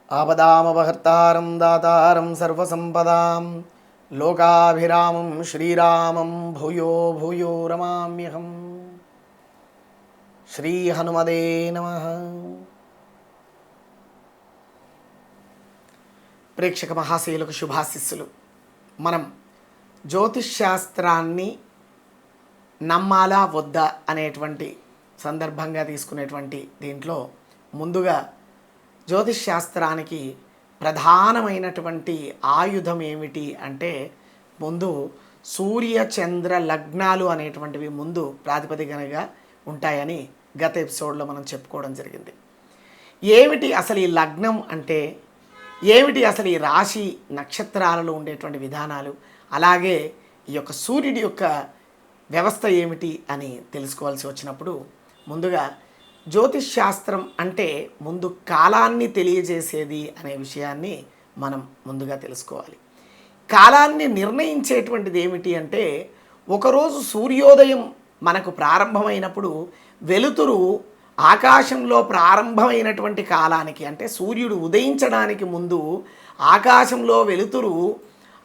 ఆపదామపహర్తారం దాతారం సర్వసంపదాం లోకాభిరామం శ్రీరామం భూయో భూయో రమామ్యహం. శ్రీ హనుమదే నమః. ప్రేక్షక మహాశయులకు శుభాశిస్సులు. మనం జ్యోతిష్ శాస్త్రాన్ని నమ్మాలా వద్దా అనేటువంటి సందర్భంగా తీసుకునేటువంటి దీంట్లో ముందుగా జ్యోతిష్ శాస్త్రానికి ప్రధానమైనటువంటి ఆయుధం ఏమిటి అంటే ముందు సూర్య చంద్ర లగ్నాలు అనేటువంటివి ముందు ప్రాతిపదికనగా ఉంటాయని గత ఎపిసోడ్లో మనం చెప్పుకోవడం జరిగింది. ఏమిటి అసలు ఈ లగ్నం అంటే ఏమిటి, అసలు ఈ రాశి నక్షత్రాలలో ఉండేటువంటి విధానాలు, అలాగే ఈ యొక్క సూర్యుడి యొక్క వ్యవస్థ ఏమిటి అని తెలుసుకోవాల్సి వచ్చినప్పుడు ముందుగా జ్యోతిష్ శాస్త్రం అంటే ముందు కాలాన్ని తెలియజేసేది అనే విషయాన్ని మనం ముందుగా తెలుసుకోవాలి. కాలాన్ని నిర్ణయించేటువంటిది ఏమిటి అంటే ఒకరోజు సూర్యోదయం మనకు ప్రారంభమైనప్పుడు వెలుతురు ఆకాశంలో ప్రారంభమైనటువంటి కాలానికి అంటే సూర్యుడు ఉదయించడానికి ముందు ఆకాశంలో వెలుతురు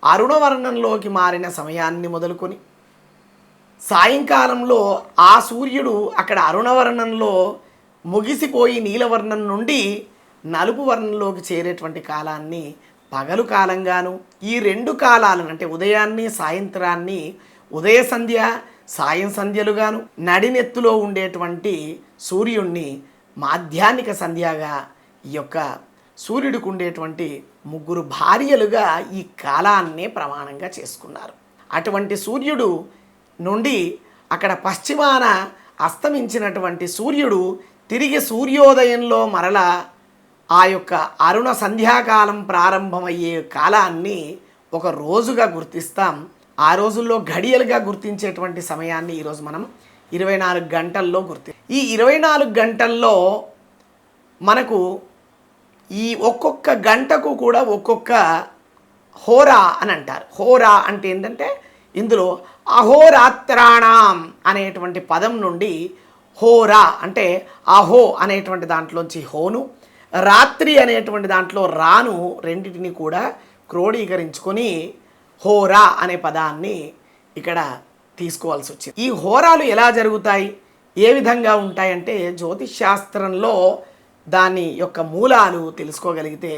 అరుణవర్ణంలోకి మారిన సమయాన్ని మొదలుకొని సాయంకాలంలో ఆ సూర్యుడు అక్కడ అరుణవర్ణంలో ముగిసిపోయి నీలవర్ణం నుండి నలుపు వర్ణంలోకి చేరేటువంటి కాలాన్ని పగలు కాలంగాను, ఈ రెండు కాలాలను అంటే ఉదయాన్ని సాయంత్రాన్ని ఉదయ సంధ్య సాయం సంధ్యలుగాను, నడినెత్తులో ఉండేటువంటి సూర్యుణ్ణి మాధ్యాహ్నిక సంధ్యగా ఈ యొక్క సూర్యుడికి ఉండేటువంటి ముగ్గురు భార్యలుగా ఈ కాలాన్నే ప్రమాణంగా చేసుకున్నారు. అటువంటి సూర్యుడు నుండి అక్కడ పశ్చిమాన అస్తమించినటువంటి సూర్యుడు తిరిగి సూర్యోదయంలో మరల ఆ యొక్క అరుణ సంధ్యాకాలం ప్రారంభమయ్యే కాలాన్ని ఒక రోజుగా గుర్తిస్తాం. ఆ రోజుల్లో ఘడియలుగా గుర్తించేటువంటి సమయాన్ని ఈరోజు మనం 24 గంటల్లో ఈ 24 గంటల్లో మనకు ఈ ఒక్కొక్క గంటకు కూడా ఒక్కొక్క హోరా అని అంటారు. హోరా అంటే ఏంటంటే ఇందులో అహోరాత్రాణం అనేటువంటి పదం నుండి హోరా అంటే అహో అనేటువంటి దాంట్లోంచి హోను, రాత్రి అనేటువంటి దాంట్లో రాను రెండింటిని కూడా క్రోడీకరించుకొని హోరా అనే పదాన్ని ఇక్కడ తీసుకోవాల్సి వచ్చింది. ఈ హోరాలు ఎలా జరుగుతాయి, ఏ విధంగా ఉంటాయంటే జ్యోతిష్ శాస్త్రంలో దాని యొక్క మూలాలు తెలుసుకోగలిగితే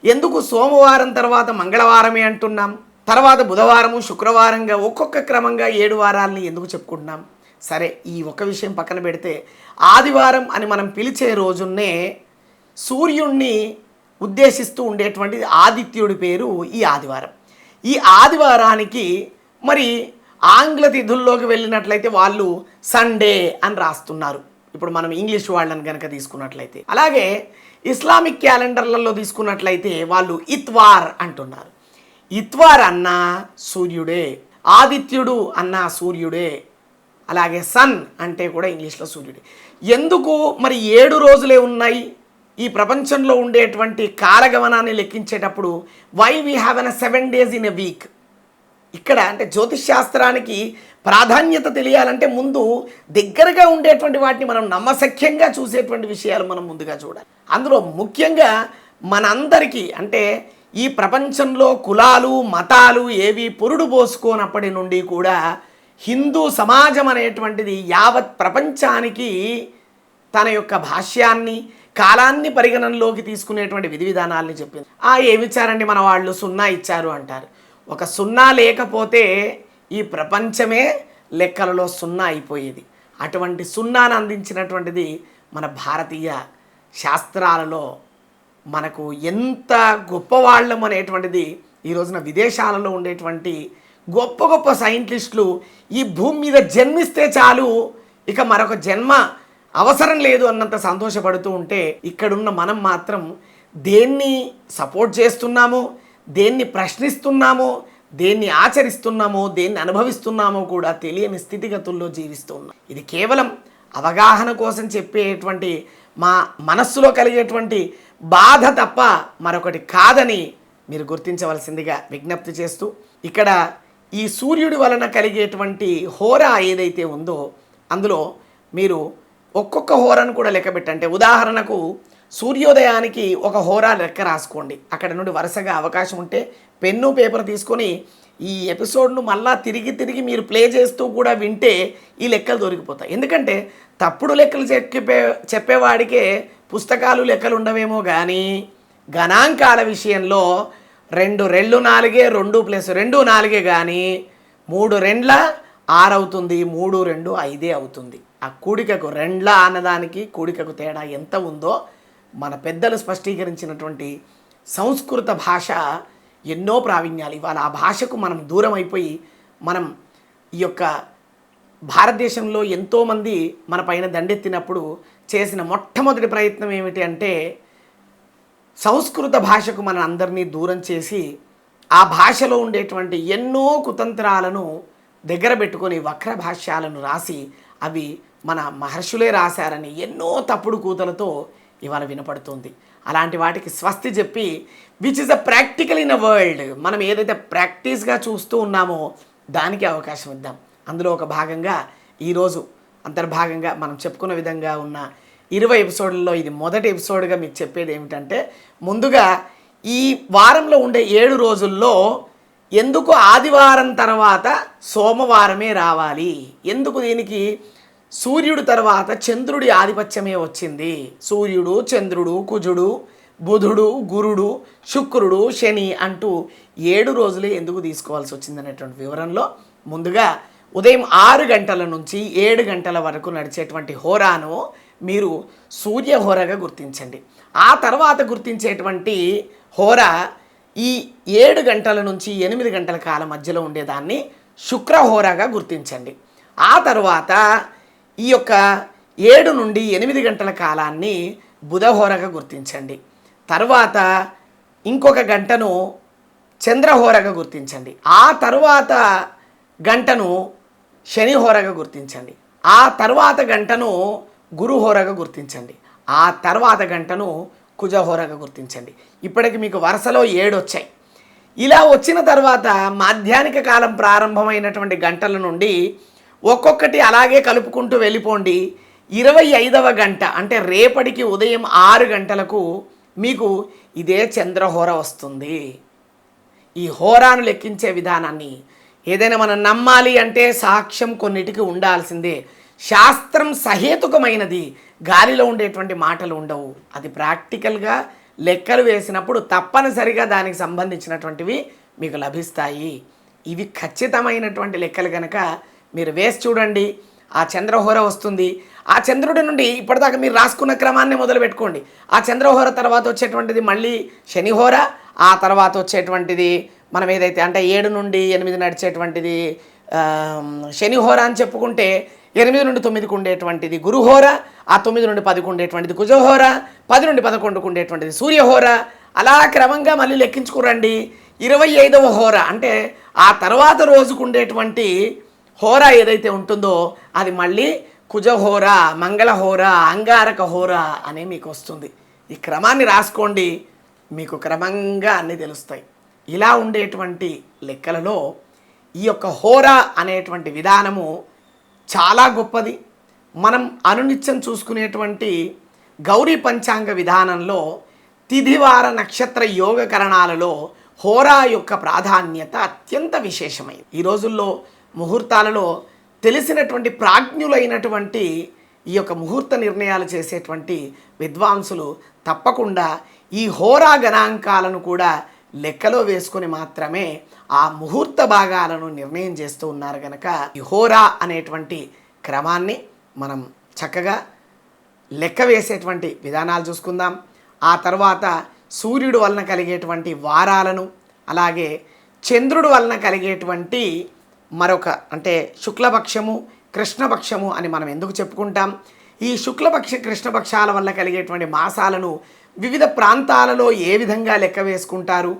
ఎందుకు సోమవారం తర్వాత మంగళవారమే అంటున్నాం, తర్వాత బుధవారము శుక్రవారంగా ఒక్కొక్క క్రమంగా 7 వారాలని ఎందుకు చెప్పుకుంటున్నాం? సరే, ఈ ఒక విషయం పక్కన పెడితే ఆదివారం అని మనం పిలిచే రోజున్నే సూర్యుణ్ణి ఉద్దేశిస్తూ ఉండేటువంటి ఆదిత్యుడి పేరు ఈ ఆదివారం. ఈ ఆదివారానికి మరి ఆంగ్ల తిథుల్లోకి వెళ్ళినట్లయితే వాళ్ళు సండే అని రాస్తున్నారు. ఇప్పుడు మనం ఇంగ్లీష్ వాళ్ళని కనుక తీసుకున్నట్లయితే, అలాగే ఇస్లామిక్ క్యాలెండర్లలో తీసుకున్నట్లయితే వాళ్ళు ఇత్వార్ అంటున్నారు. ఇత్వార్ అన్నా సూర్యుడే, ఆదిత్యుడు అన్నా సూర్యుడే, అలాగే సన్ అంటే కూడా ఇంగ్లీష్లో సూర్యుడే. ఎందుకు మరి 7 రోజులే ఉన్నాయి ఈ ప్రపంచంలో ఉండేటువంటి కాలగమనాన్ని లెక్కించేటప్పుడు? Why we have n 7 days in a week? ఇక్కడ అంటే జ్యోతిష్ శాస్త్రానికి ప్రాధాన్యత తెలియాలంటే ముందు దగ్గరగా ఉండేటువంటి వాటిని మనం నమ్మశక్యంగా చూసేటువంటి విషయాలు మనం ముందుగా చూడాలి. అందులో ముఖ్యంగా మనందరికీ అంటే ఈ ప్రపంచంలో కులాలు మతాలు ఏవి పురుడు పోసుకోనప్పటి నుండి కూడా హిందూ సమాజం అనేటువంటిది యావత్ ప్రపంచానికి తన యొక్క భాష్యాన్ని కాలాన్ని పరిగణనలోకి తీసుకునేటువంటి విధి విధానాలని చెప్పింది. ఏమి ఇచ్చారండి మన వాళ్ళు, 0 ఇచ్చారు అంటారు. ఒక 0 లేకపోతే ఈ ప్రపంచమే లెక్కలలో 0 అయిపోయేది. అటువంటి 0ను అందించినటువంటిది మన భారతీయ శాస్త్రాలలో మనకు ఎంత గొప్పవాళ్ళం అనేటువంటిది ఈ రోజున విదేశాలలో ఉండేటువంటి గొప్ప గొప్ప సైంటిస్టులు ఈ భూమి మీద జన్మిస్తే చాలు ఇక మరొక జన్మ అవసరం లేదు అన్నంత సంతోషపడుతూ ఉంటే, ఇక్కడున్న మనం మాత్రం దేన్ని సపోర్ట్ చేస్తున్నామో, దేన్ని ప్రశ్నిస్తున్నామో, దేన్ని ఆచరిస్తున్నామో, దేన్ని అనుభవిస్తున్నామో కూడా తెలియని స్థితిగతుల్లో జీవిస్తూ ఉన్నాం. ఇది కేవలం అవగాహన కోసం చెప్పేటువంటి మా మనస్సులో కలిగేటువంటి బాధ తప్ప మరొకటి కాదని మీరు గుర్తించవలసిందిగా విజ్ఞప్తి చేస్తూ, ఇక్కడ ఈ సూర్యుడి వలన కలిగేటువంటి హోరా ఏదైతే ఉందో అందులో మీరు ఒక్కొక్క హోరాను కూడా లెక్క పెట్టంటే, ఉదాహరణకు సూర్యోదయానికి ఒక హోరా లెక్క రాసుకోండి. అక్కడ నుండి వరుసగా అవకాశం ఉంటే పెన్ను పేపర్ తీసుకొని ఈ ఎపిసోడ్ను మళ్ళా తిరిగి తిరిగి మీరు ప్లే చేస్తూ కూడా వింటే ఈ లెక్కలు దొరికిపోతాయి. ఎందుకంటే తప్పుడు లెక్కలు చెప్పేవాడికే పుస్తకాలు లెక్కలు ఉండవేమో కానీ గణాంకాల విషయంలో 2 రెళ్ళు 4 2 + 2 4 కానీ 3 రెండ్ల 6 అవుతుంది, 3 2 5 అవుతుంది. ఆ కూడికకు రెండ్ల అన్నదానికి కూడికకు తేడా ఎంత ఉందో మన పెద్దలు స్పష్టీకరించినటువంటి సంస్కృత భాష ఎన్నో ప్రావీణ్యాలు. ఇవాళ ఆ భాషకు మనం దూరం అయిపోయి మనం ఈ యొక్క భారతదేశంలో ఎంతోమంది మన పైన దండెత్తినప్పుడు చేసిన మొట్టమొదటి ప్రయత్నం ఏమిటి అంటే సంస్కృత భాషకు మన అందరినీ దూరం చేసి ఆ భాషలో ఉండేటువంటి ఎన్నో కుతంత్రాలను దగ్గర పెట్టుకొని వక్ర భాష్యాలను రాసి అవి మన మహర్షులే రాశారని ఎన్నో తప్పుడు కూతలతో ఇవాళ వినపడుతుంది. అలాంటి వాటికి స్వస్తి చెప్పి which is a practical in a world మనం ఏదైతే ప్రాక్టీస్గా చూస్తూ ఉన్నామో దానికి అవకాశం ఇద్దాం. అందులో ఒక భాగంగా ఈరోజు అంతర్భాగంగా మనం చెప్పుకున్న విధంగా ఉన్న 20 ఎపిసోడ్లలో ఇది మొదటి ఎపిసోడ్గా మీకు చెప్పేది ఏమిటంటే ముందుగా ఈ వారంలో ఉండే 7 రోజుల్లో ఎందుకు ఆదివారం తర్వాత సోమవారమే రావాలి, ఎందుకు దీనికి సూర్యుడు తర్వాత చంద్రుడి ఆధిపత్యమే వచ్చింది, సూర్యుడు చంద్రుడు కుజుడు బుధుడు గురుడు శుక్రుడు శని అంటూ 7 రోజులే ఎందుకు తీసుకోవాల్సి వచ్చింది అనేటువంటి వివరంలో ముందుగా ఉదయం 6 గంటల నుంచి 7 గంటల వరకు నడిచేటువంటి హోరాను మీరు సూర్య హోరాగా గుర్తించండి. ఆ తర్వాత గుర్తించేటువంటి హోరా ఈ 7 గంటల నుంచి 8 గంటల కాలం మధ్యలో ఉండేదాన్ని శుక్రహోరాగా గుర్తించండి. ఆ తర్వాత ఈ యొక్క 7 నుండి 8 గంటల కాలాన్ని బుధహోరగా గుర్తించండి. తర్వాత ఇంకొక గంటను చంద్రహోరగా గుర్తించండి. ఆ తర్వాత గంటను శనిహోరగా గుర్తించండి. ఆ తర్వాత గంటను గురుహోరగా గుర్తించండి. ఆ తర్వాత గంటను కుజహోరగా గుర్తించండి. ఇప్పటికి మీకు వరుసలో 7 వచ్చాయి. ఇలా వచ్చిన తర్వాత మాధ్యానిక కాలం ప్రారంభమైనటువంటి గంటల నుండి ఒక్కొక్కటి అలాగే కలుపుకుంటూ వెళ్ళిపోండి. 25వ గంట అంటే రేపటికి ఉదయం 6 గంటలకు మీకు ఇదే చంద్రహోర వస్తుంది. ఈ హోరాను లెక్కించే విధానాన్ని ఏదైనా మనం నమ్మాలి అంటే సాక్ష్యం కొన్నిటికి ఉండాల్సిందే. శాస్త్రం సహేతుకమైనది, గాలిలో ఉండేటువంటి మాటలు ఉండవు. అది ప్రాక్టికల్గా లెక్కలు వేసినప్పుడు తప్పనిసరిగా దానికి సంబంధించినటువంటివి మీకు లభిస్తాయి. ఇవి ఖచ్చితమైనటువంటి లెక్కలు కనుక మీరు వేసి చూడండి. ఆ చంద్రహోర వస్తుంది. ఆ చంద్రుడి నుండి ఇప్పటిదాకా మీరు రాసుకున్న క్రమాన్ని మొదలు పెట్టుకోండి. ఆ చంద్రహోర తర్వాత వచ్చేటువంటిది మళ్ళీ శనిహోర, ఆ తర్వాత వచ్చేటువంటిది మనం ఏదైతే అంటే 7 నుండి 8 నడిచేటువంటిది శనిహోర అని చెప్పుకుంటే 8 నుండి 9కు ఉండేటువంటిది గురుహోర, ఆ 9 నుండి 10కు ఉండేటువంటిది కుజహోర, 10 నుండి 11కు ఉండేటువంటిది సూర్యహోర. అలా క్రమంగా మళ్ళీ లెక్కించుకోరండి. 25వ హోర అంటే ఆ తర్వాత రోజుకు ఉండేటువంటి హోర ఏదైతే ఉంటుందో అది మళ్ళీ కుజహోర, మంగళహోర, అంగారక హోర అనే మీకు వస్తుంది. ఈ క్రమాన్ని రాసుకోండి, మీకు క్రమంగా అన్నీ తెలుస్తాయి. ఇలా ఉండేటువంటి లెక్కలలో ఈ యొక్క హోర అనేటువంటి విధానము చాలా గొప్పది. మనం అనునిత్యం చూసుకునేటువంటి గౌరీ పంచాంగ విధానంలో తిథివార నక్షత్ర యోగకరణాలలో హోరా యొక్క ప్రాధాన్యత అత్యంత విశేషమైంది. ఈ రోజుల్లో ముహూర్తాలలో తెలిసినటువంటి ప్రాజ్ఞులైనటువంటి ఈ యొక్క ముహూర్త నిర్ణయాలు చేసేటువంటి విద్వాంసులు తప్పకుండా ఈ హోరా గణాంకాలను కూడా లెక్కలో వేసుకొని మాత్రమే ఆ ముహూర్త భాగాలను నిర్ణయం చేస్తూ ఉన్నారు కనుక ఈ హోరా అనేటువంటి క్రమాన్ని మనం చక్కగా లెక్క వేసేటువంటి విధానాలు చూసుకుందాం. ఆ తర్వాత సూర్యుడు వలన కలిగేటువంటి వారాలను, అలాగే చంద్రుడు వలన కలిగేటువంటి మరొక అంటే శుక్లపక్షము కృష్ణపక్షము అని మనం ఎందుకు చెప్పుకుంటాం, ఈ శుక్లపక్ష కృష్ణపక్షాల వల్ల కలిగేటువంటి మాసాలను వివిధ ప్రాంతాలలో ఏ విధంగా లెక్క వేసుకుంటారు,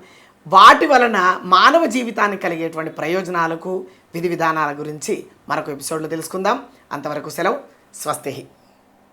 వాటి వలన మానవ జీవితానికి కలిగేటువంటి ప్రయోజనాలకు విధి విధానాల గురించి మరొక ఎపిసోడ్లో తెలుసుకుందాం. అంతవరకు సెలవు. స్వస్తి.